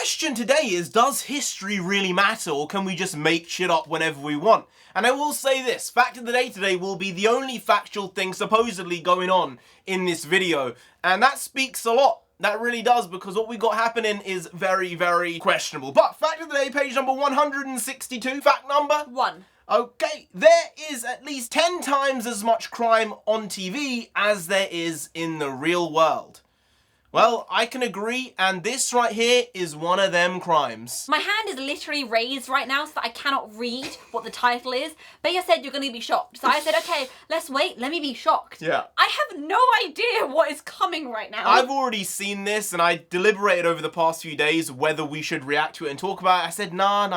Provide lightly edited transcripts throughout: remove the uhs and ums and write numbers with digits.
question today is, does history really matter, or can we just make shit up whenever we want? And I will say this, fact of the day today will be the only factual thing supposedly going on in this video. And that speaks a lot. That really does, because what we got happening is very, very questionable. But fact of the day, page number 162, fact number 1. Okay, there is at least 10 times as much crime on TV as there is in the real world. Well, I can agree, and this right here is one of them crimes. My hand is literally raised right now so that I cannot read what the title is. Bea said you're going to be shocked. So I said, okay, let's wait, let me be shocked. Yeah. I have no idea what is coming right now. I've already seen this, and I deliberated over the past few days whether we should react to it and talk about it. I said, nah.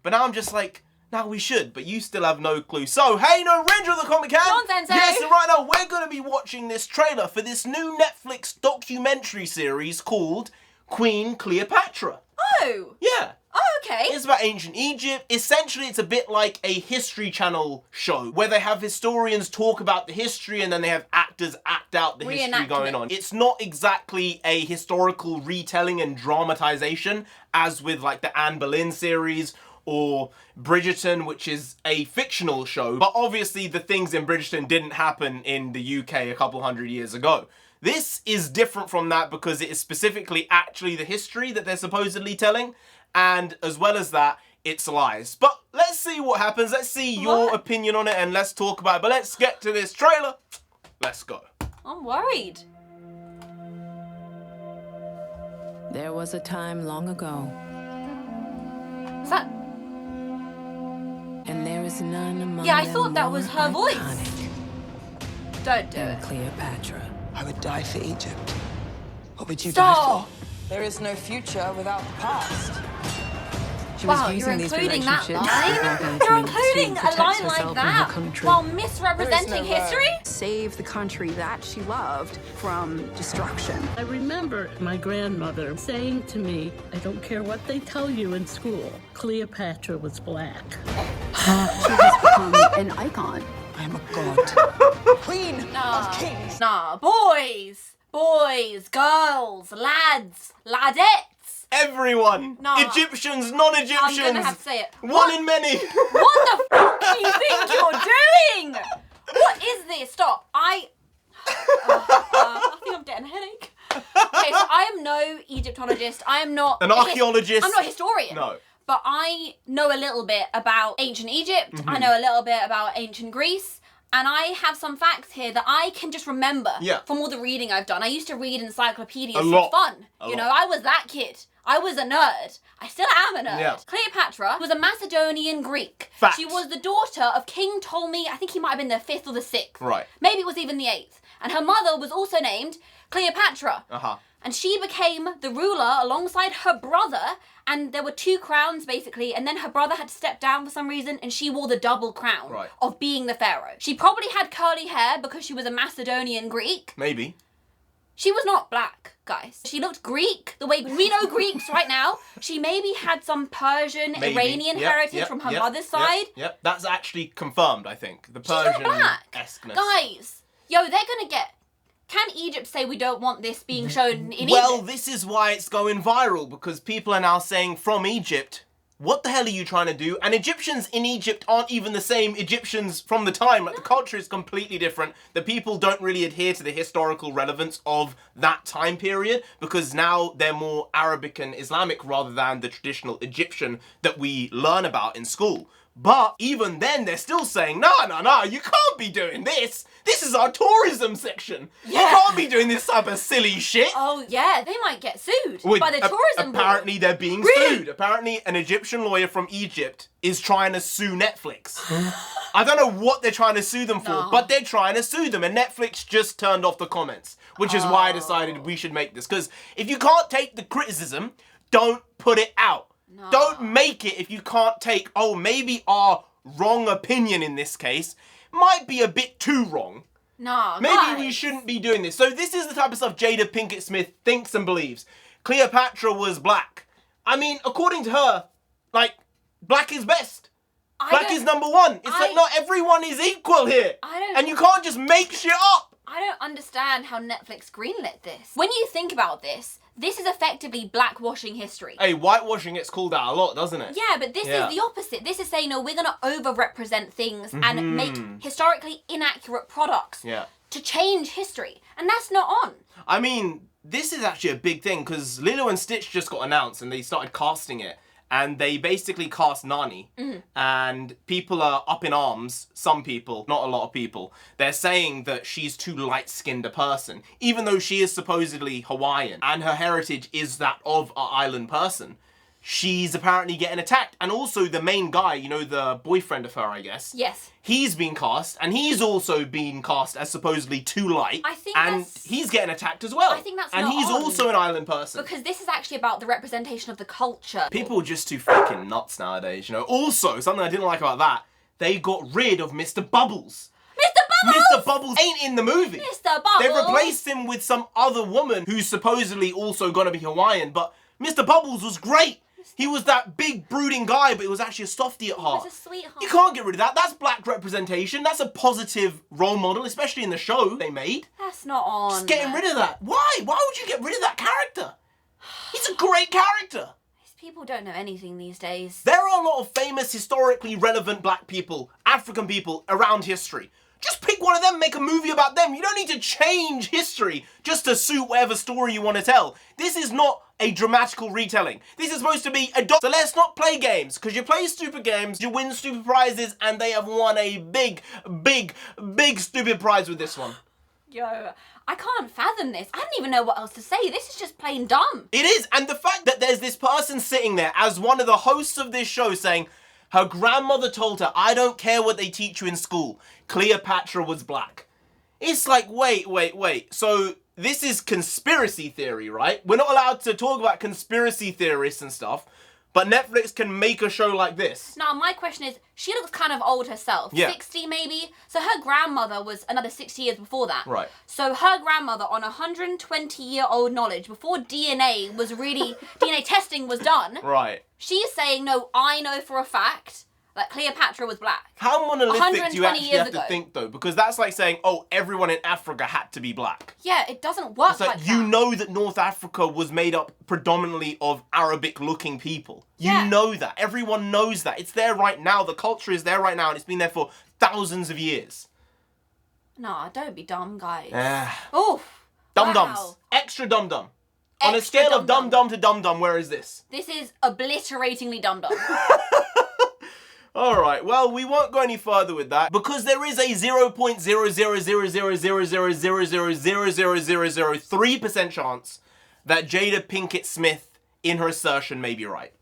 But now I'm just like, nah, we should, but you still have no clue. So, hey, NarendraTheComic. Nonsense, yes, and right now we're going to be watching this trailer for this new Netflix documentary series called Queen Cleopatra. Oh. Yeah. Oh, okay. It's about ancient Egypt. Essentially, it's a bit like a History Channel show where they have historians talk about the history and then they have actors act out the history going on. It's not exactly a historical retelling and dramatization as with like the Anne Boleyn series or Bridgerton, which is a fictional show. But obviously the things in Bridgerton didn't happen in the UK a couple hundred years ago. This is different from that because it is specifically actually the history that they're supposedly telling. And as well as that, it's lies. But let's see what happens. Let's see your opinion on it and let's talk about it. But let's get to this trailer. Let's go. I'm worried. There was a time long ago. Is that... And there is none among Yeah, I them thought that was her voice. iconic Don't do than it. Cleopatra. I would die for Egypt. What would you Stop. die for? There is no future without the past. She Wow, was you're using these including that relationships line? to You're including a protect line herself like and that her country. while misrepresenting There is no history? Save the country that she loved from destruction. I remember my grandmother saying to me, I don't care what they tell you in school, Cleopatra was black. She has become an icon. I am a god. Queen of kings. Nah, boys, girls, lads, ladettes. Everyone. Nah. Egyptians, non-Egyptians. I'm gonna have to say it. One in many. What the f do you think you're doing? What is this? Stop. I think I'm getting a headache. Okay, so I am no Egyptologist. I am not An archaeologist. I'm not a historian. No. But I know a little bit about ancient Egypt. I know a little bit about ancient Greece. And I have some facts here that I can just remember from all the reading I've done. I used to read encyclopedias for fun. You know, I was that kid. I was a nerd. I still am a nerd. Yeah. Cleopatra was a Macedonian Greek. Fact. She was the daughter of King Ptolemy. I think he might have been the 5th or the 6th. Right. Maybe it was even the 8th. And her mother was also named Cleopatra. Uh-huh. And she became the ruler alongside her brother, and there were 2 crowns basically, and then her brother had to step down for some reason, and she wore the double crown of being the pharaoh. She probably had curly hair because she was a Macedonian Greek. Maybe. She was not black, guys. She looked Greek, the way we know Greeks right now. She maybe had some Persian, Iranian heritage from her mother's side. Yep, that's actually confirmed, I think. The She's not Persian black. esqueness. Guys, yo, they're gonna get... Can Egypt say we don't want this being shown in Well, Egypt? this is why it's going viral, because people are now saying from Egypt, what the hell are you trying to do? And Egyptians in Egypt aren't even the same Egyptians from the time. Like, the culture is completely different. The people don't really adhere to the historical relevance of that time period, because now they're more Arabic and Islamic rather than the traditional Egyptian that we learn about in school. But even then, they're still saying, no, you can't be doing this. This is our tourism section. You can't be doing this type of silly shit. Oh, yeah, they might get sued by the tourism board. Apparently, they're being sued. Apparently, an Egyptian lawyer from Egypt is trying to sue Netflix. I don't know what they're trying to sue them for, but they're trying to sue them. And Netflix just turned off the comments, which is why I decided we should make this. Because if you can't take the criticism, don't put it out. No. Don't make it if you can't take, oh, maybe our wrong opinion in this case might be a bit too wrong. No, Maybe we shouldn't be doing this. So this is the type of stuff Jada Pinkett Smith thinks and believes. Cleopatra was black. I mean, according to her, like, black is best. Black is number one. It's like, not everyone is equal here. And you can't just make shit up. I don't understand how Netflix greenlit this. When you think about this, this is effectively blackwashing history. Hey, whitewashing gets called out a lot, doesn't it? Yeah, but this is the opposite. This is saying, no, we're going to over-represent things and make historically inaccurate products to change history. And that's not on. I mean, this is actually a big thing because Lilo and Stitch just got announced and they started casting it. And they basically cast Nani. And people are up in arms. Some people, not a lot of people. They're saying that she's too light-skinned a person. Even though she is supposedly Hawaiian. And her heritage is that of an island person. She's apparently getting attacked. And also the main guy, you know, the boyfriend of her, I guess. Yes. He's been cast, and he's also been cast as supposedly too light. I think he's getting attacked as well. I think that's and he's also an island person. Because this is actually about the representation of the culture. People are just too fucking nuts nowadays, you know. Also, something I didn't like about that, they got rid of Mr. Bubbles. Mr. Bubbles! Mr. Bubbles ain't in the movie. Mr. Bubbles! They replaced him with some other woman who's supposedly also gonna be Hawaiian, but Mr. Bubbles was great. He was that big brooding guy, but he was actually a softie at heart. He was a sweetheart. You can't get rid of that. That's black representation. That's a positive role model, especially in the show they made. That's not on. Just getting rid of that. Why? Why would you get rid of that character? He's a great character. These people don't know anything these days. There are a lot of famous, historically relevant black people, African people around history. Just pick one of them, make a movie about them. You don't need to change history just to suit whatever story you want to tell. This is not a dramatical retelling. This is supposed to be a So let's not play games, because you play stupid games, you win stupid prizes, and they have won a big, big, big stupid prize with this one. Yo, I can't fathom this. I don't even know what else to say. This is just plain dumb. It is, and the fact that there's this person sitting there as one of the hosts of this show saying, her grandmother told her, I don't care what they teach you in school. Cleopatra was black. It's like, wait. So this is conspiracy theory, right? We're not allowed to talk about conspiracy theorists and stuff, but Netflix can make a show like this. Now, my question is, she looks kind of old herself. Yeah. 60 maybe? So her grandmother was another 60 years before that. Right. So her grandmother, on 120-year-old knowledge, before DNA testing was done. Right. She's saying, no, I know for a fact that Cleopatra was black. How monolithic do you actually have ago. to think, though? Because that's like saying, oh, everyone in Africa had to be black. Yeah, it doesn't work It's like that. You know that North Africa was made up predominantly of Arabic-looking people. Yeah. You know that. Everyone knows that. It's there right now. The culture is there right now, and it's been there for thousands of years. Nah, don't be dumb, guys. Oof. Dum-dums. Wow. Extra dum-dum. On a scale of dum-dum to dum-dum, where is this? This is obliteratingly dum-dum. Alright, well, we won't go any further with that because there is a 0.0000000000003% chance that Jada Pinkett Smith in her assertion may be right.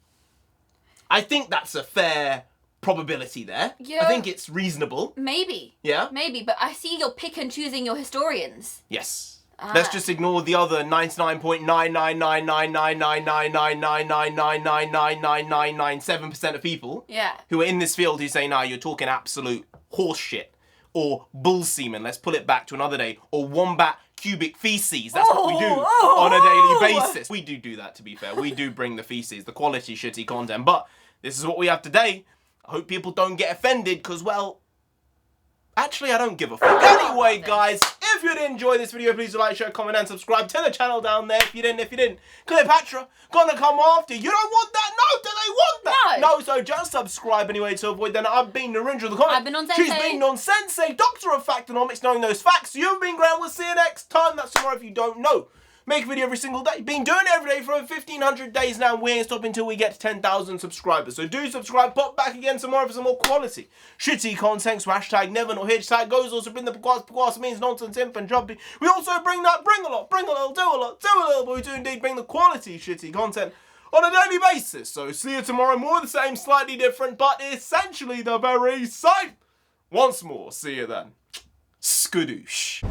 I think that's a fair probability there. Yeah. I think it's reasonable. Maybe. Yeah? Maybe, but I see you're pick and choosing your historians. Yes. Let's just ignore the other 99.99999999999999997% of people who are in this field who say, nah, you're talking absolute horse shit. Or bull semen, let's pull it back to another day. Or wombat cubic feces, that's what we do on a daily basis. We do that, to be fair. We do bring the feces, the quality shitty content. But this is what we have today. I hope people don't get offended because, well, actually, I don't give a fuck. Anyway, guys, if you did enjoy this video, please do like, share, comment, and subscribe to the channel down there. If you didn't. Cleopatra, gonna come after you. You don't want that? No, do they want that? No, so just subscribe anyway to avoid that. I've been NarendraTheComic. I've been on Sensei. She's been on Sensei, Doctor of Factonomics, knowing those facts. You've been Grant. We'll see you next time. That's tomorrow if you don't know. Make a video every single day. Been doing it every day for over 1,500 days now. We ain't stopping until we get to 10,000 subscribers. So do subscribe. Pop back again tomorrow for some more quality shitty content. So hashtag never not hitch tag goes also bring the pugwass means nonsense imp and jumpy. We also bring a lot, bring a little, do a lot, but we do indeed bring the quality shitty content on a daily basis. So see you tomorrow. More of the same, slightly different, but essentially the very same. Once more, see you then. Skadoosh.